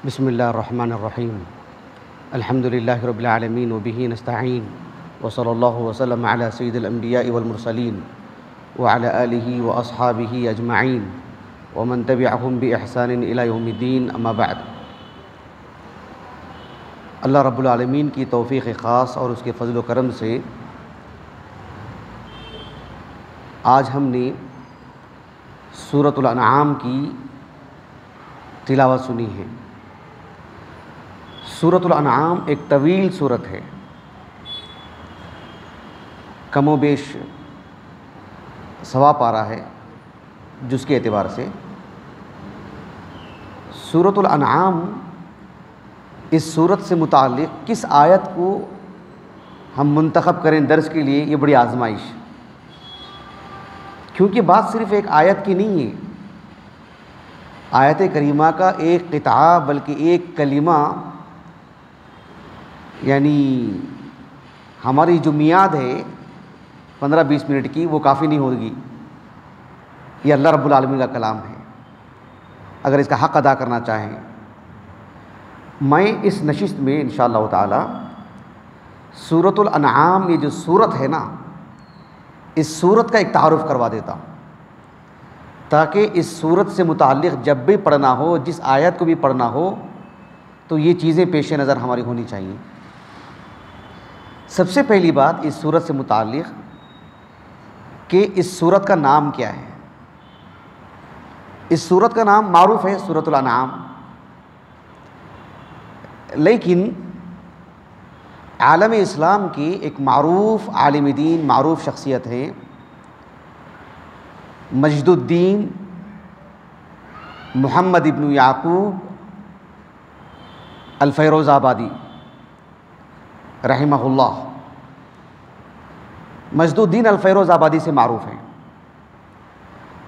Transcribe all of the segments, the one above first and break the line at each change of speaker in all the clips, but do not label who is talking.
بسم اللہ الرحمن الرحیم الحمد للہ رب العالمین وبہ نستعین وصلی اللہ وسلم علی سید الانبیاء والمرسلین وعلی آلہ واصحابہ اجمعین ومن تبعہم باحسان الی یوم الدین اما بعد۔ اللہ رب العالمین کی توفیق خاص اور اس کے فضل و کرم سے آج ہم نے سورۃ الانعام کی تلاوت سنی ہے۔ سورۃ الانعام ایک طویل سورت ہے، کم و بیش 1.25 پارہ ہے جس کے اعتبار سے۔ سورۃ الانعام اس سورت سے متعلق کس آیت کو ہم منتخب کریں درس کے لیے، یہ بڑی آزمائش، کیونکہ بات صرف ایک آیت کی نہیں ہے، آیت کریمہ کا ایک قطعہ بلکہ ایک کلمہ، یعنی ہماری جو میعاد ہے 15-20 منٹ کی وہ کافی نہیں ہوگی۔ یہ اللہ رب العالمین کا کلام ہے، اگر اس کا حق ادا کرنا چاہیں۔ میں اس نشست میں انشاءاللہ تعالی سورۃ الانعام، یہ جو سورت ہے نا، اس سورت کا ایک تعارف کروا دیتا ہوں، تاکہ اس سورت سے متعلق جب بھی پڑھنا ہو، جس آیت کو بھی پڑھنا ہو، تو یہ چیزیں پیش نظر ہماری ہونی چاہیے۔ سب سے پہلی بات اس سورت سے متعلق کہ اس سورت کا نام کیا ہے۔ اس سورت کا نام معروف ہے سورۃ الانعام، لیکن عالم اسلام کی ایک معروف عالم دین، معروف شخصیت ہے مجد الدین محمد ابن یعقوب الفیروز آبادی رحمہ اللہ۔ مجد الدین الفیروز آبادی سے معروف ہیں،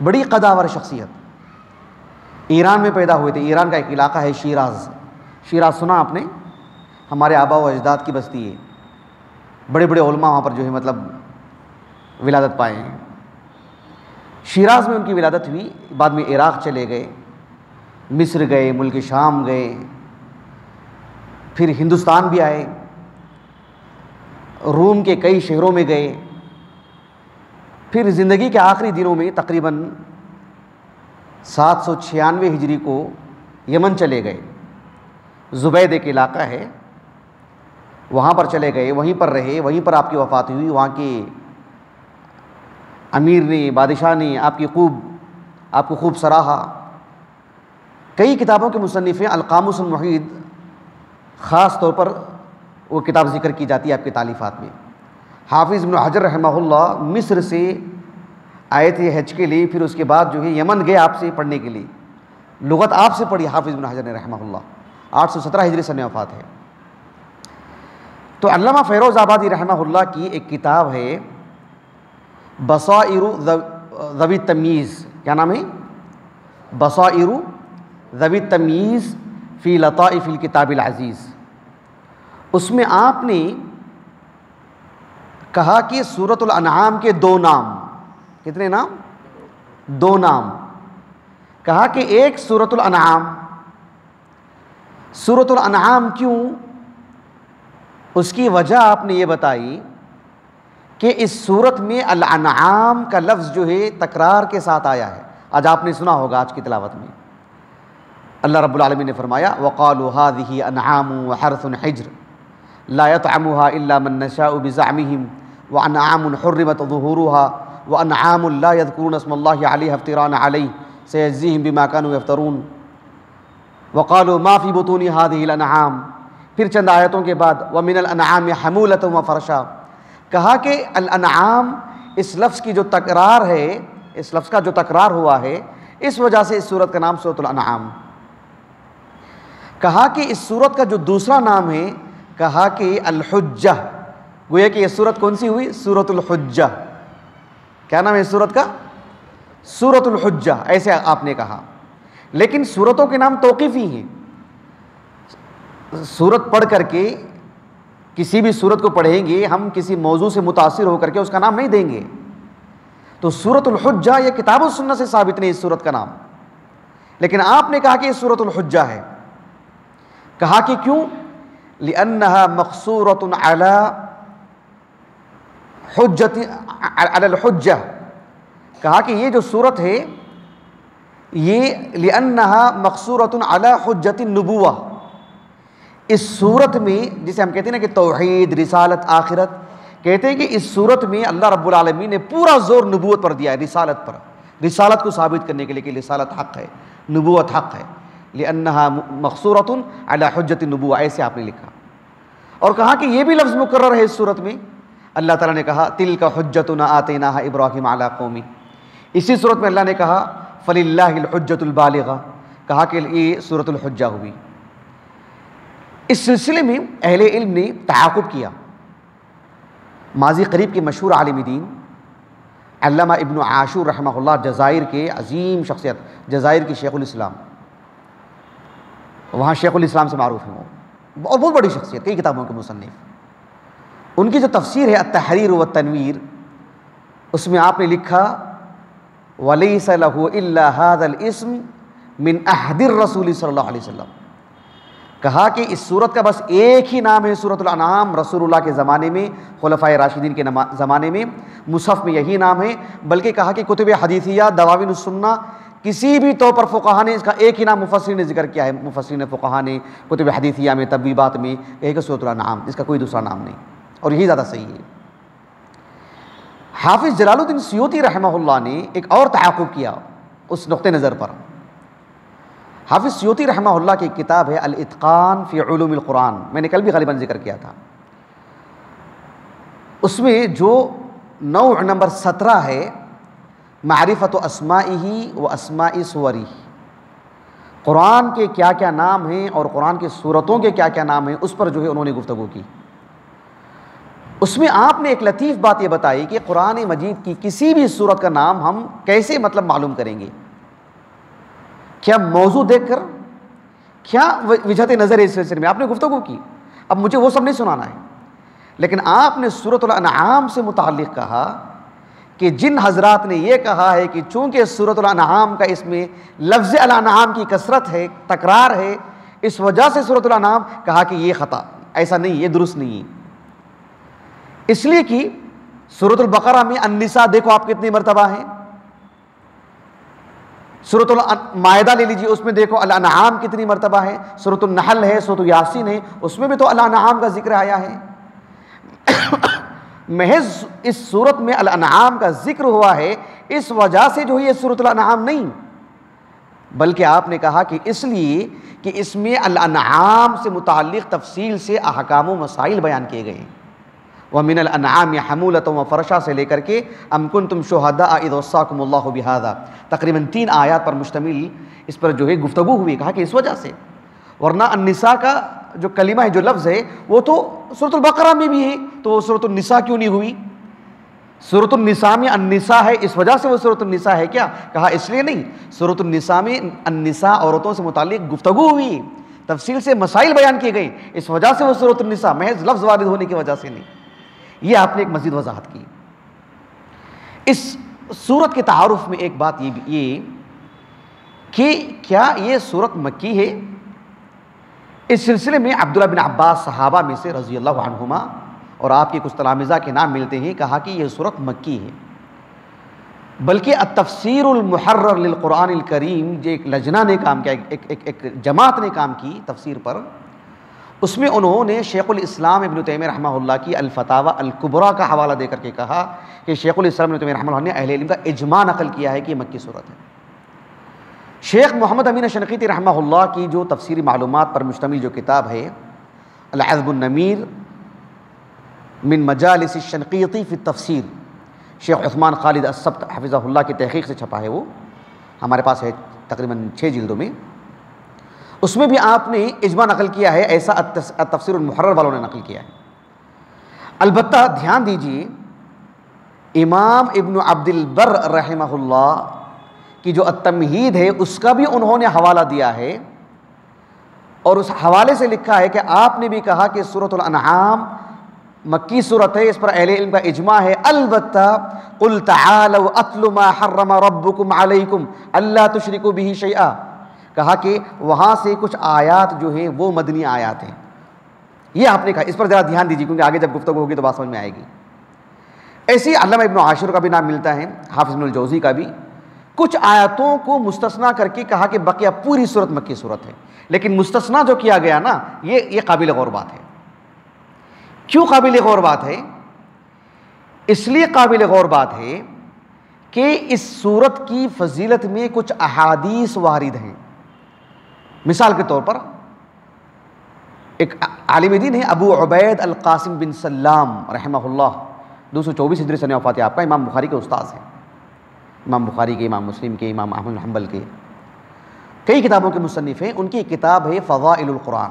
بڑی قداور شخصیت، ایران میں پیدا ہوئے تھے۔ ایران کا ایک علاقہ ہے شیراز، شیراز سنا آپ نے، ہمارے آبا و اجداد کی بستی ہے، بڑے بڑے علماء وہاں پر جو ہے مطلب ولادت پائے ہیں۔ شیراز میں ان کی ولادت ہوئی، بعد میں عراق چلے گئے، مصر گئے، ملک شام گئے، پھر ہندوستان بھی آئے، روم کے کئی شہروں میں گئے، پھر زندگی کے آخری دنوں میں تقریباً 796 ہجری کو یمن چلے گئے۔ زبید ایک علاقہ ہے، وہاں پر چلے گئے، وہیں پر رہے، وہیں پر آپ کی وفات ہوئی۔ وہاں کے امیر نے، بادشاہ نے آپ کو خوب سراہا۔ کئی کتابوں کے مصنف ہیں، القاموس المحیط خاص طور پر وہ کتاب ذکر کی جاتی ہے آپ کی تالیفات میں۔ حافظ ابن حجر رحمہ اللہ مصر سے آئے تھے حج کے لیے، پھر اس کے بعد جو ہے یمن گئے آپ سے پڑھنے کے لیے، لغت آپ سے پڑھی حافظ ابن حجر نے رحمہ اللہ۔ 817 ہجری سن وفات ہے۔ تو علامہ فیروز آبادی رحمہ اللہ کی ایک کتاب ہے بصائر ذوی التمییز، کیا نام ہے؟ بصائر ذوی التمییز فی لطائف الکتاب العزیز۔ اس میں آپ نے کہا کہ سورۃ الانعام کے 2 نام، کتنے نام؟ 2 نام۔ کہا کہ ایک سورۃ الانعام، سورۃ الانعام کیوں؟ اس کی وجہ آپ نے یہ بتائی کہ اس سورت میں الانعام کا لفظ جو ہے تکرار کے ساتھ آیا ہے۔ آج آپ نے سنا ہوگا آج کی تلاوت میں اللہ رب العالمین نے فرمایا وَقَالُوا هَذِهِ أَنْعَامٌ وَحَرْثٌ حِجْرٌ لَا يَطْعَمُهَا إِلَّا مَن نَّشَاءُ بِزَعْمِهِمْ وَأَنْعَامٌ حُرِّمَتْ ظُهُورُهَا وَأَنْعَامٌ لَا يَذْكُرُونَ اسْمَ اللَّهِ عَلَيْهَا افْتِرَاءً عَلَيْهِ سَيَجْزِيهِمْ بِمَا كَانُوا يَفْتَرُونَ وَقَالُوا مَا فِي بُطُونِ هَذِهِ الْأَنْعَامِ۔ پھر چند آیتوں کے بعد وَمِنَ الْأَنْعَامِ حَمُولَةٌ وَفَرْشًا، کہا کہ الانعام اس لفظ کی جو تکرار ہے، اس لفظ کا جو تکرار ہوا ہے، اس وجہ سے اس سورت کا نام سورۃ الانعام۔ کہا کہ اس سورت کا جو دوسرا نام ہے، کہا کہ الحجہ، گویا کہ یہ سورت کون سی ہوئی؟ سورۃ الحجہ۔ کیا نام ہے اس سورت کا؟ سورۃ الحجہ، ایسے آپ نے کہا۔ لیکن سورتوں کے نام توقیفی ہیں، سورت پڑھ کر کے کسی بھی سورت کو پڑھیں گے ہم کسی موضوع سے متاثر ہو کر کے اس کا نام نہیں دیں گے۔ تو سورۃ الحجہ یہ کتاب و سنت سے ثابت نہیں اس سورت کا نام، لیکن آپ نے کہا کہ یہ سورۃ الحجہ ہے۔ کہا کہ کیوں؟ لأنها مقصورة علی الحجہ، کہا کہ یہ جو صورت ہے یہ لأنها مقصورة علی حجۃ النبوہ، اس صورت میں جسے ہم کہتے ہیں نا کہ توحید، رسالت، آخرت، کہتے ہیں کہ اس صورت میں اللہ رب العالمین نے پورا زور نبوت پر دیا ہے، رسالت پر، رسالت کو ثابت کرنے کے لیے کہ رسالت حق ہے، نبوت حق ہے، لأنها مقصورة علی حجۃ النبوہ، ایسے آپ نے لکھا۔ اور کہا کہ یہ بھی لفظ مکرر ہے اس صورت میں، اللہ تعالیٰ نے کہا تلک حجتنا آتیناہا ابراہیم علی قومی، اسی صورت میں اللہ نے کہا فللہ الحجۃ البالغہ، کہا کہ یہ سورۃ الحجہ ہوئی۔ اس سلسلے میں اہل علم نے تعاقب کیا، ماضی قریب کے مشہور عالم دین علامہ ابن عاشور رحمہ اللہ، جزائر کے عظیم شخصیت، جزائر کی شیخ الاسلام، وہاں شیخ الاسلام سے معروف ہیں وہ، اور بہت بڑی شخصیت، کئی کتابوں کے مصنف۔ ان کی جو تفسیر ہے التحریر والتنویر، اس میں آپ نے لکھا وَلَيْسَ لَهُ إِلَّا هَذَا الْإِسْمُ مِنْ أَحْدِ الرَّسُولِ صلی اللہ علیہ وسلم، کہا کہ اس سورت کا بس ایک ہی نام ہے سورۃ الانعام، رسول اللہ کے زمانے میں، خلفائے راشدین کے زمانے میں مصحف میں یہی نام ہے، بلکہ کہا کہ کتب حدیثیہ، دواوین السنہ، کسی بھی طور پر فقہا نے اس کا ایک ہی نام مفسرین نے ذکر کیا ہے، مفسرین فقہا نے کتب حدیثیہ میں، تبویبات میں، ایک سورۃ الانعام، اس کا کوئی دوسرا نام نہیں، اور یہی زیادہ صحیح ہے۔ حافظ جلال الدین سیوطی رحمہ اللہ نے ایک اور تعاقب کیا اس نقطہ نظر پر۔ حافظ سیوطی رحمہ اللہ کی کتاب ہے الاتقان فی علوم القرآن، میں نے کل بھی غالباً ذکر کیا تھا، اس میں جو نوع نمبر 17 ہے معرفت اسمائہ و اسماء سورہ، قرآن کے کیا کیا نام ہیں اور قرآن کی سورتوں کے کیا کیا نام ہیں، اس پر جو ہے انہوں نے گفتگو کی۔ اس میں آپ نے ایک لطیف بات یہ بتائی کہ قرآن مجید کی کسی بھی سورت کا نام ہم کیسے مطلب معلوم کریں گے، کیا موضوع دیکھ کر، کیا وجہت نظر ہے، اس سلسلے میں آپ نے گفتگو کی۔ اب مجھے وہ سب نہیں سنانا ہے، لیکن آپ نے سورۃ الانعام سے متعلق کہا کہ جن حضرات نے یہ کہا ہے کہ چونکہ سورۃ الانعام کا اس میں لفظ الانعام کی کثرت ہے، تکرار ہے، اس وجہ سے سورۃ الانعام، کہا کہ یہ خطا، ایسا نہیں، یہ درست نہیں ہے، اس لیے کہ سورۃ البقرہ میں النساء دیکھو آپ کتنی مرتبہ ہیں، سورۃ المائدہ لے لیجیے، اس میں دیکھو الانعام کتنی مرتبہ ہے، سورۃ النحل ہے، سورۃ یاسین ہے، اس میں بھی تو الانعام کا ذکر آیا ہے۔ محض اس سورت میں الانعام کا ذکر ہوا ہے، اس وجہ سے جو یہ سورۃ الانعام نہیں، بلکہ آپ نے کہا کہ اس لیے کہ اس میں الانعام سے متعلق تفصیل سے احکام و مسائل بیان کیے گئے ہیں۔ وَمِنَ الْأَنْعَامِ حَمُولَةً وَفَرْشًا سے لے کر کے أَمْ كُنْتُمْ شُهَدَاءَ إِذْ وَصَّاكُمُ اللَّهُ بِهَذَا، تقریباً 3 آیات پر مشتمل اس پر جو ہے گفتگو ہوئی، کہا کہ اس وجہ سے، ورنہ النساء کا جو کلمہ ہے، جو لفظ ہے، وہ تو سورۃ البقرہ میں بھی ہے، تو وہ سورۃ النساء کیوں نہیں ہوئی؟ سورۃ النساء میں النساء ہے، اس وجہ سے وہ سورۃ النساء ہے کیا؟ کہا اس لیے نہیں، سورۃ النساء میں النساء عورتوں سے متعلق گفتگو ہوئی، تفصیل سے مسائل بیان کیے گئے، اس وجہ سے وہ سورۃ النساء، محض لفظ وارد ہونے کی وجہ سے نہیں۔ یہ آپ نے ایک مزید وضاحت کی۔ اس سورت کے تعارف میں ایک بات یہ کہ کیا یہ سورت مکی ہے؟ اس سلسلے میں عبداللہ بن عباس صحابہ میں سے رضی اللہ عنہما اور آپ کے کچھ تلامذہ کے نام ملتے ہیں، کہا کہ یہ سورت مکی ہے، بلکہ التفسیر المحرر للقرآن الکریم، جو ایک لجنہ نے کام کیا، ایک جماعت نے کام کی تفسیر پر، اس میں انہوں نے شیخ الاسلام ابن تیمیہ رحمہ اللہ کی الفتاوی الکبریٰ کا حوالہ دے کر کے کہا کہ شیخ الاسلام ابن تیمیہ رحمہ اللہ نے اہل علم کا اجماع نقل کیا ہے کہ یہ مکی صورت ہے۔ شیخ محمد امین شنقیطی رحمہ اللہ کی جو تفسیری معلومات پر مشتمل جو کتاب ہے العذب النمیر من مجالس الشنقیطی فی التفسیر، شیخ عثمان خالد السبت حفظہ اللہ کی تحقیق سے چھپا ہے، وہ ہمارے پاس ہے تقریباً 6 جلدوں میں، اس میں بھی آپ نے اجماع نقل کیا ہے، ایسا التفسیر المحرر والوں نے نقل کیا ہے۔ البتہ دھیان دیجئے، امام ابن عبد البر رحمہ اللہ کی جو التمہید ہے، اس کا بھی انہوں نے حوالہ دیا ہے، اور اس حوالے سے لکھا ہے کہ آپ نے بھی کہا کہ سورۃ الانعام مکی صورت ہے، اس پر اہل علم کا اجماع ہے۔ البتہ قل تعالوا اتل ما حرم ربکم علیکم الا تشرکوا بہ شیئا، کہا کہ وہاں سے کچھ آیات جو ہیں وہ مدنی آیات ہیں. یہ آپ نے کہا, اس پر ذرا دھیان دیجیے کیونکہ آگے جب گفتگو ہوگی تو بات سمجھ میں آئے گی. ایسی علامہ ابن عاشور کا بھی نام ملتا ہے, حافظ ابن الجوزی کا بھی. کچھ آیاتوں کو مستثنا کر کے کہا کہ بقیہ پوری صورت مکی صورت ہے, لیکن مستثنا جو کیا گیا نا یہ قابل غور بات ہے. کیوں قابل غور بات ہے؟ اس لیے قابل غور بات ہے کہ اس صورت کی فضیلت میں کچھ احادیث وارد ہیں. مثال کے طور پر ایک عالم دین ہے ابو عبید القاسم بن سلام رحمہ اللہ, 224 ہجری سنہ وفات ہے آپ کا, امام بخاری کے استاذ ہیں, امام بخاری کے, امام مسلم کے, امام احمد بن حنبل کے, کئی کتابوں کے مصنف ہیں. ان کی کتاب ہے فضائل القرآن.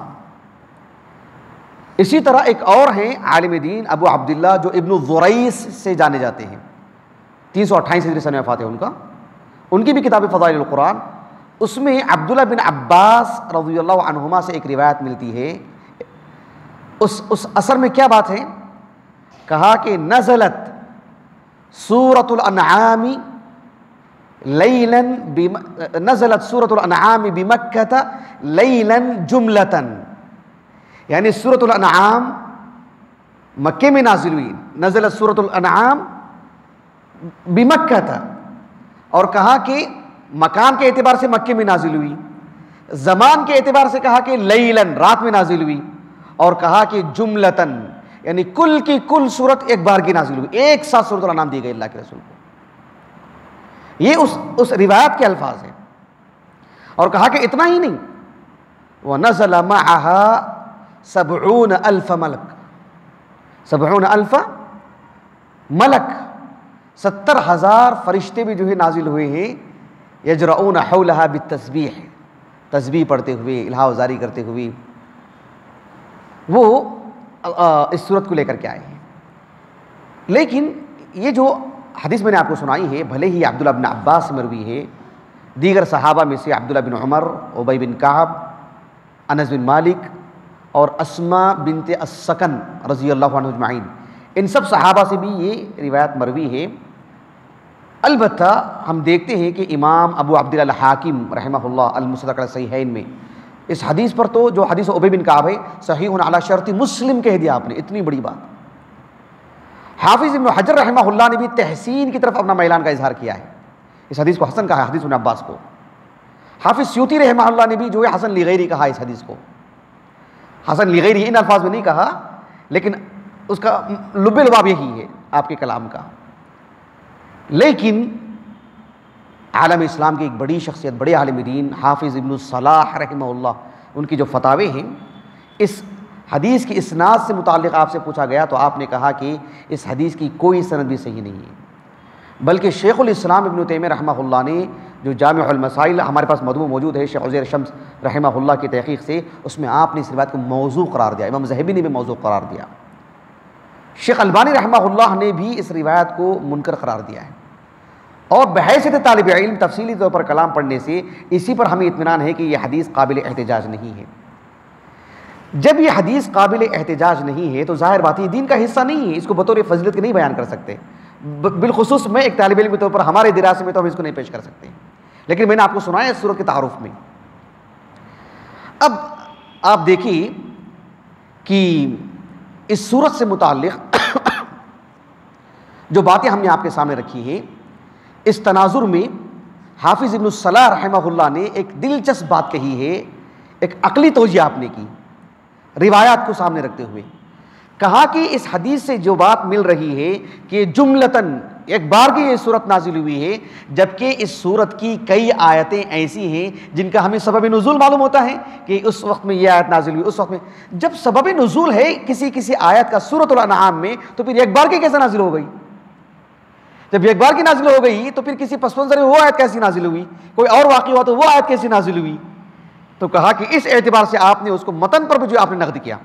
اسی طرح ایک اور ہیں عالم دین ابو عبداللہ جو ابن الزریس سے جانے جاتے ہیں, 328 ہجری سنہ وفات ہے ان کا. ان کی بھی کتاب ہے فضائل القرآن. اس میں عبداللہ بن عباس رضی اللہ عنہما سے ایک روایت ملتی ہے. اس اثر میں کیا بات ہے؟ کہا کہ نزلت سورۃ الانعام نزلت سورۃ الانعام بمکہ لیلا جملۃ, یعنی سورۃ الانعام مکے میں نازل ہوئی. نزلت سورۃ الانعام بمکہ تھا, اور کہا کہ مکان کے اعتبار سے مکے میں نازل ہوئی, زمان کے اعتبار سے کہا کہ لیلاً رات میں نازل ہوئی, اور کہا کہ جملتاً یعنی کل کی کل صورت ایک بار کی نازل ہوئی, ایک ساتھ سورۃ الانعام دی گئی اللہ کے رسول کو. یہ اس روایت کے الفاظ ہیں. اور کہا کہ اتنا ہی نہیں, وَنَزَلَ مَعَهَا 70,000 ملک, 70,000 ملک, 70,000 فرشتے بھی جو ہے نازل ہوئے ہیں. یجرؤون حولها بالتسبیح, تسبیح پڑھتے ہوئے, الہا وزاری کرتے ہوئے وہ اس صورت کو لے کر کے آئے ہیں. لیکن یہ جو حدیث میں نے آپ کو سنائی ہے, بھلے ہی عبداللہ بن عباس مروی ہے, دیگر صحابہ میں سے عبداللہ بن عمر, ابی بن کعب, انس بن مالک اور اسماء بنت السکن رضی اللہ عنہ اجمعین, ان سب صحابہ سے بھی یہ روایت مروی ہے. البتہ ہم دیکھتے ہیں کہ امام ابو عبداللہ الحاکم رحمہ اللہ المستدرک علی الصحیحین میں اس حدیث پر تو جو حدیث ابی بن کعب ہے صحیح علی شرط مسلم کہہ دیا آپ نے, اتنی بڑی بات. حافظ ابن حجر رحمہ اللہ نے بھی تحسین کی طرف اپنا میلان کا اظہار کیا ہے, اس حدیث کو حسن کہا ہے, حدیث ابن عباس کو. حافظ سیوطی رحمہ اللہ نے بھی جو ہے حسن لغیری کہا اس حدیث کو. حسن لغیری ان الفاظ میں نہیں کہا, لیکن اس کا لب لباب یہی ہے آپ کے کلام کا. لیکن عالم اسلام کی ایک بڑی شخصیت, بڑے عالم دین حافظ ابن الصلاح رحمہ اللہ, ان کی جو فتاوے ہیں, اس حدیث کی اسناد سے متعلق آپ سے پوچھا گیا تو آپ نے کہا کہ اس حدیث کی کوئی سند بھی صحیح نہیں ہے, بلکہ شیخ الاسلام ابن تیمیہ رحمہ اللہ نے جو جامع المسائل ہمارے پاس مطبوع موجود ہے شیخ عزیر شمس رحمہ اللہ کی تحقیق سے, اس میں آپ نے اس روایت کو موضوع قرار دیا, امام ذہبی نے بھی موضوع قرار دیا, شیخ البانی رحمہ اللہ نے بھی اس روایت کو منکر قرار دیا ہے. اور بحیثیت طالب علم تفصیلی طور پر کلام پڑھنے سے اسی پر ہمیں اطمینان ہے کہ یہ حدیث قابل احتجاج نہیں ہے. جب یہ حدیث قابل احتجاج نہیں ہے تو ظاہر بات ہے دین کا حصہ نہیں ہے, اس کو بطور فضیلت کے نہیں بیان کر سکتے. بالخصوص میں ایک طالب علم کے طور پر ہمارے دراسے میں تو ہم اس کو نہیں پیش کر سکتے, لیکن میں نے آپ کو سنایا اس سورت کے تعارف میں. اب آپ دیکھیے کہ اس سورت سے متعلق جو باتیں ہم نے آپ کے سامنے رکھی ہیں, اس تناظر میں حافظ ابن الصلاح رحمہ اللہ نے ایک دلچسپ بات کہی ہے, ایک عقلی توجیہ آپ نے کی روایات کو سامنے رکھتے ہوئے. کہا کہ اس حدیث سے جو بات مل رہی ہے کہ جملتاً ایک بار کی یہ صورت نازل ہوئی ہے, جبکہ اس صورت کی کئی آیتیں ایسی ہیں جن کا ہمیں سبب نزول معلوم ہوتا ہے کہ اس وقت میں یہ آیت نازل ہوئی, اس وقت میں. جب سبب نزول ہے کسی آیت کا سورۃ الانعام میں, تو پھر ایک بار کی کیسے نازل ہو گئی؟ جب ایک بار کی نازل ہو گئی تو پھر کسی پس منظر میں وہ آیت کیسی نازل ہوئی؟ کوئی اور واقعہ ہوا تو وہ آیت کیسی نازل ہوئی؟ تو کہا کہ اس اعتبار سے آپ نے اس کو متن پر بھی جو آپ نے نقد کیا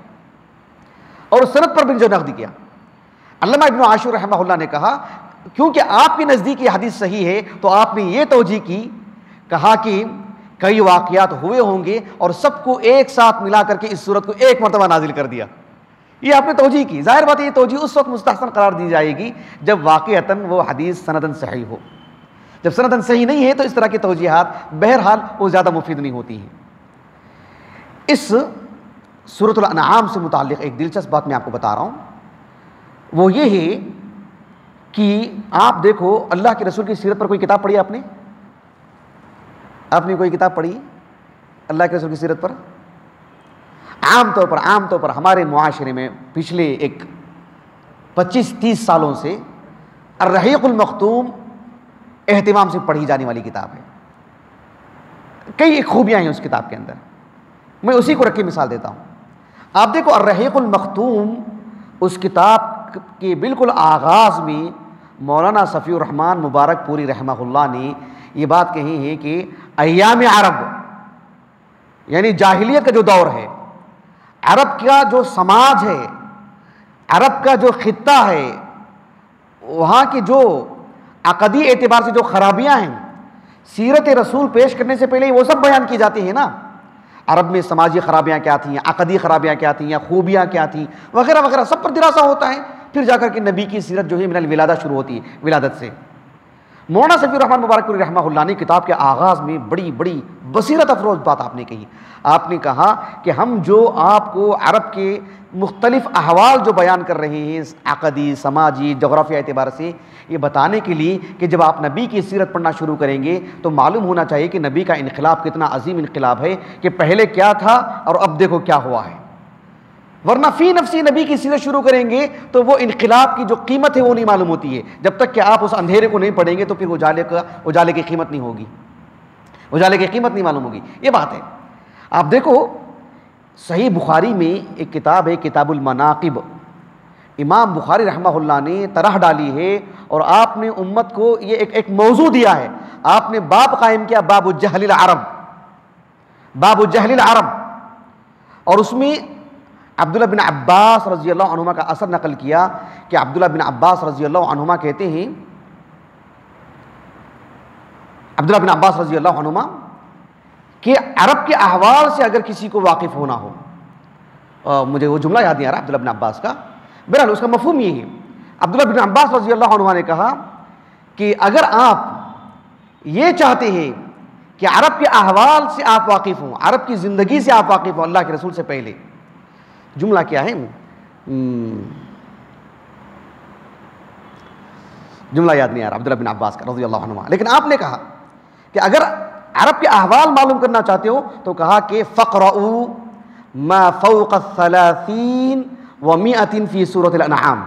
اور سند پر بھی جو نقد کیا. علامہ ابن عاشور رحمہ اللہ نے کہا کیونکہ آپ کے نزدیک یہ حدیث صحیح ہے تو آپ نے یہ توجیہ کی, کہا کہ کئی واقعات ہوئے ہوں گے اور سب کو ایک ساتھ ملا کر کے اس صورت کو ایک مرتبہ نازل کر دیا. یہ آپ نے توجیہ کی. ظاہر بات ہے یہ توجیہ اس وقت مستحسن قرار دی جائے گی جب واقعتاً وہ حدیث سندن صحیح ہو. جب سندن صحیح نہیں ہے تو اس طرح کی توجیحات بہرحال وہ زیادہ مفید نہیں ہوتی ہیں۔ اس سورۃ الانعام سے متعلق ایک دلچسپ بات میں آپ کو بتا رہا ہوں، وہ یہ ہے کہ آپ دیکھو اللہ کے رسول کی سیرت پر کوئی کتاب پڑھی آپ نے کوئی کتاب پڑھی اللہ کے رسول کی سیرت پر؟ عام طور پر ہمارے معاشرے میں پچھلے ایک 25-30 سالوں سے الرحیق المختوم اہتمام سے پڑھی جانے والی کتاب ہے۔ کئی خوبیاں ہیں اس کتاب کے اندر، میں اسی کو رکھ کے مثال دیتا ہوں۔ آپ دیکھو الرحیق المختوم، اس کتاب کے بالکل آغاز میں مولانا صفی الرحمن مبارک پوری رحمہ اللہ نے یہ بات کہی ہے کہ ایام عرب، یعنی جاہلیت کا جو دور ہے، عرب کا جو سماج ہے، عرب کا جو خطہ ہے، وہاں کی جو عقدی اعتبار سے جو خرابیاں ہیں، سیرت رسول پیش کرنے سے پہلے وہ سب بیان کی جاتی ہیں نا۔ عرب میں سماجی خرابیاں کیا تھیں، عقدی خرابیاں کیا تھیں، خوبیاں کیا تھیں، وغیرہ وغیرہ، سب پر دراسہ ہوتا ہے، پھر جا کر کے نبی کی سیرت جو ہے من الولادہ شروع ہوتی ہے، ولادت سے۔ مولانا صفی الرحمن مبارک پوری رحمہ اللہ نے کتاب کے آغاز میں بڑی بڑی بصیرت افروز بات آپ نے کہی۔ آپ نے کہا کہ ہم جو آپ کو عرب کے مختلف احوال جو بیان کر رہے ہیں عقدی، سماجی، جغرافیہ اعتبار سے، یہ بتانے کے لیے کہ جب آپ نبی کی سیرت پڑھنا شروع کریں گے تو معلوم ہونا چاہیے کہ نبی کا انقلاب کتنا عظیم انقلاب ہے، کہ پہلے کیا تھا اور اب دیکھو کیا ہوا ہے۔ ورنہ فی نفسی نبی کی سیرت شروع کریں گے تو وہ انقلاب کی جو قیمت ہے وہ نہیں معلوم ہوتی ہے۔ جب تک کہ آپ اس اندھیرے کو نہیں پڑھیں گے تو پھر اجالے کی قیمت نہیں ہوگی، اجالے کی قیمت نہیں معلوم ہوگی، یہ بات ہے۔ آپ دیکھو صحیح بخاری میں ایک کتاب ہے کتاب المناقب، امام بخاری رحمہ اللہ نے طرح ڈالی ہے، اور آپ نے امت کو یہ ایک موضوع دیا ہے، آپ نے باب قائم کیا، باب جہل العرب، باب جہل العرب، اور اس میں عبداللہ بن عباس رضی اللہ عنہما کا اثر نقل کیا کہ عبداللہ بن عباس رضی اللہ عنہما کہتے ہیں، عبداللہ بن عباس رضی اللہ عنہما کہ عرب کے احوال سے اگر کسی کو واقف ہونا ہو، مجھے وہ جملہ یاد نہیں آ رہا عبداللہ بن عباس کا، بہرحال اس کا مفہوم یہ ہے، عبداللہ بن عباس رضی اللہ عنہ نے کہا کہ اگر آپ یہ چاہتے ہیں کہ عرب کے احوال سے آپ واقف ہوں، عرب کی زندگی سے آپ واقف ہوں اللہ کے رسول سے پہلے، جملہ کیا ہے، جملہ یاد نہیں آ رہا عبداللہ بن عباس کا رضی اللہ عنہ، لیکن آپ نے کہا کہ اگر عرب کے احوال معلوم کرنا چاہتے ہو تو کہا کہ فَقْرَؤُوا مَا فَوْقَ 30 و100 فی سورۃ الانعام،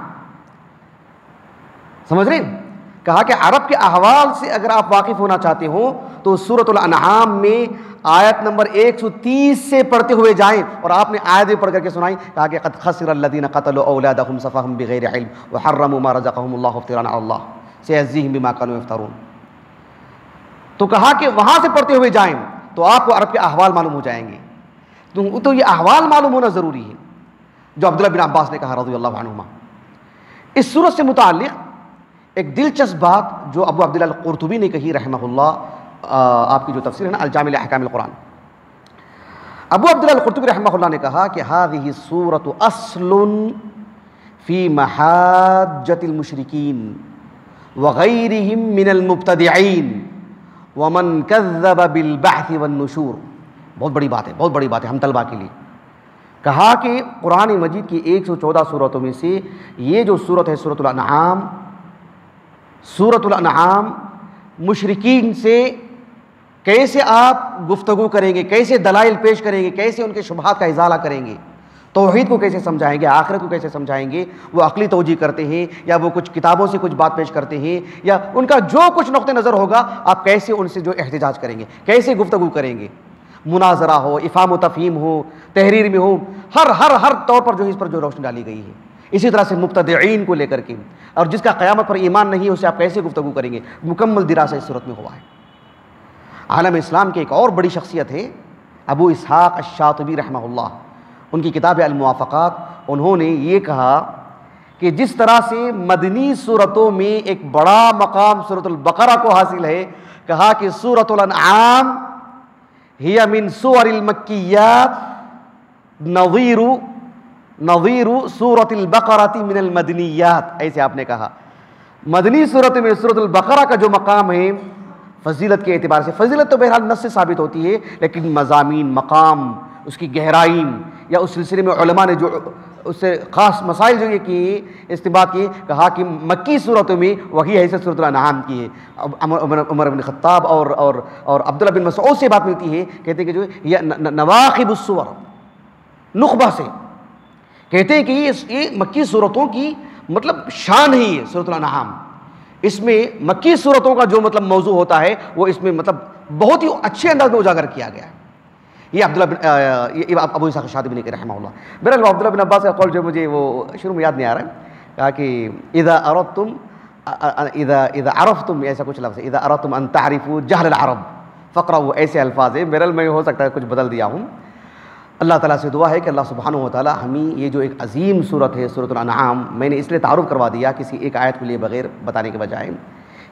سمجھ رہے ہیں؟ کہا کہ عرب کے احوال سے اگر آپ واقف ہونا چاہتے ہو تو سورۃ الانعام میں آیت نمبر 130 سے پڑھتے ہوئے جائیں، اور آپ نے آیت بھی پڑھ کر کے سنائی، کہا کہ قد خسر الذین قتلوا اولادهم سفہا بغیر علم وحرموا ما رزقهم اللہ افتراء علی اللہ سیجزیہم بما کانوا یفترون۔ تو کہا کہ وہاں سے پڑھتے ہوئے جائیں تو آپ کو عرب کے احوال معلوم ہو جائیں گے، تو یہ احوال معلوم ہونا ضروری ہے، جو عبداللہ بن عباس نے کہا رضی اللہ عنہما۔ اس سورت سے متعلق ایک دلچسپ بات جو ابو عبداللہ القرطبی نے کہی رحمہ اللہ، آپ کی جو تفسیر ہے نا الجامع لاحکام القرآن، ابو عبداللہ القرطبی رحمہ اللہ نے کہا کہ هذه السورة اصل فی محاجة المشرکین وغیرهم من المبتدعین ومن کذب بالبعث والنشور۔ بہت بڑی بات ہے، بہت بڑی بات ہے ہم طلبہ کے لیے۔ کہا کہ قرآن مجید کی 114 سورتوں میں سے یہ جو سورت ہے سورۃ الانعام، سورۃ الانعام مشرکین سے کیسے آپ گفتگو کریں گے، کیسے دلائل پیش کریں گے، کیسے ان کے شبہات کا ازالہ کریں گے، توحید کو کیسے سمجھائیں گے، آخرت کو کیسے سمجھائیں گے، وہ عقلی توجیہ کرتے ہیں یا وہ کچھ کتابوں سے کچھ بات پیش کرتے ہیں، یا ان کا جو کچھ نقطہ نظر ہوگا آپ کیسے ان سے جو احتجاج کریں گے، کیسے گفتگو کریں گے، مناظرہ ہو، افہام و تفہیم ہو، تحریر میں ہو، ہر طور پر جو اس پر جو روشنی ڈالی گئی ہے۔ اسی طرح سے مبتدعین کو لے کر کے، اور جس کا قیامت پر ایمان نہیں ہے اسے آپ کیسے گفتگو کریں گے، مکمل دراسہ اس صورت میں ہوا ہے۔ عالم اسلام کے ایک اور بڑی شخصیت ہے ابو اسحاق الشاطبی رحمہ اللہ، ان کی کتاب الموافقات، انہوں نے یہ کہا کہ جس طرح سے مدنی صورتوں میں ایک بڑا مقام سورۃ البقرہ کو حاصل ہے، کہا کہ سورۃ الانعام ہی من سور المکیات نظیر سورۃ البقرہ من المدنیات، ایسے آپ نے کہا۔ مدنی صورت میں سورۃ البقرہ کا جو مقام ہے فضیلت کے اعتبار سے، فضیلت تو بہرحال نص سے ثابت ہوتی ہے، لیکن مضامین، مقام، اس کی گہرائی، یا اس سلسلے میں علماء نے جو اس سے خاص مسائل جو یہ کی استنباط کی، کہا کہ مکی صورتوں میں وہی حیثیت سورۃ الانعام کی ہے۔ عمر بن خطاب اور عبداللہ بن مسعود سے بات ملتی ہے، کہتے ہیں کہ جو یہ نواقب السور، نخبہ سے کہتے ہیں کہ یہ مکی صورتوں کی مطلب شان ہی ہے سورۃ الانعام، اس میں مکی صورتوں کا جو مطلب موضوع ہوتا ہے وہ اس میں مطلب بہت ہی اچھے انداز میں اجاگر کیا گیا ہے۔ یہ یہ ابو اسحاق شاطبی نے رحمہ اللہ۔ بہرحال عبداللہ بن عباس کا قول جو مجھے وہ شروع میں یاد نہیں آ رہا ہے، کہا کہ اذا عرفتم، ایسا کچھ لفظ ہے، اذا اردتم ان تعرفوا جہل العرب فقرؤوا، ایسے الفاظ ہیں۔ بہرحال میں ہو سکتا ہے کچھ بدل دیا ہوں۔ اللہ تعالیٰ سے دعا ہے کہ اللہ سبحانہ و تعالیٰ ہمیں یہ جو ایک عظیم صورت ہے سورۃ الانعام، میں نے اس لیے تعارف کروا دیا کسی ایک آیت کے لیے بغیر بتانے کے بجائے،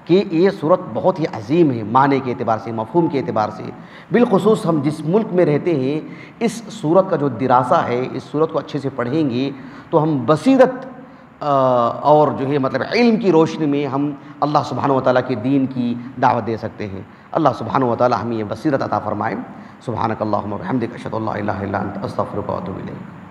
کہ یہ صورت بہت ہی عظیم ہے معنی کے اعتبار سے، مفہوم کے اعتبار سے۔ بالخصوص ہم جس ملک میں رہتے ہیں، اس صورت کا جو دراسہ ہے، اس صورت کو اچھے سے پڑھیں گے تو ہم بصیرت اور جو ہے مطلب علم کی روشنی میں ہم اللہ سبحانہ و تعالیٰ کے دین کی دعوت دے سکتے ہیں۔ اللہ سبحانہ و تعالیٰ ہمیں یہ بصیرت عطا فرمائے۔ سبحانک اللہم و بحمدک، اشہد ان لا الہ الا انت، استغفرک و اتوب الیک۔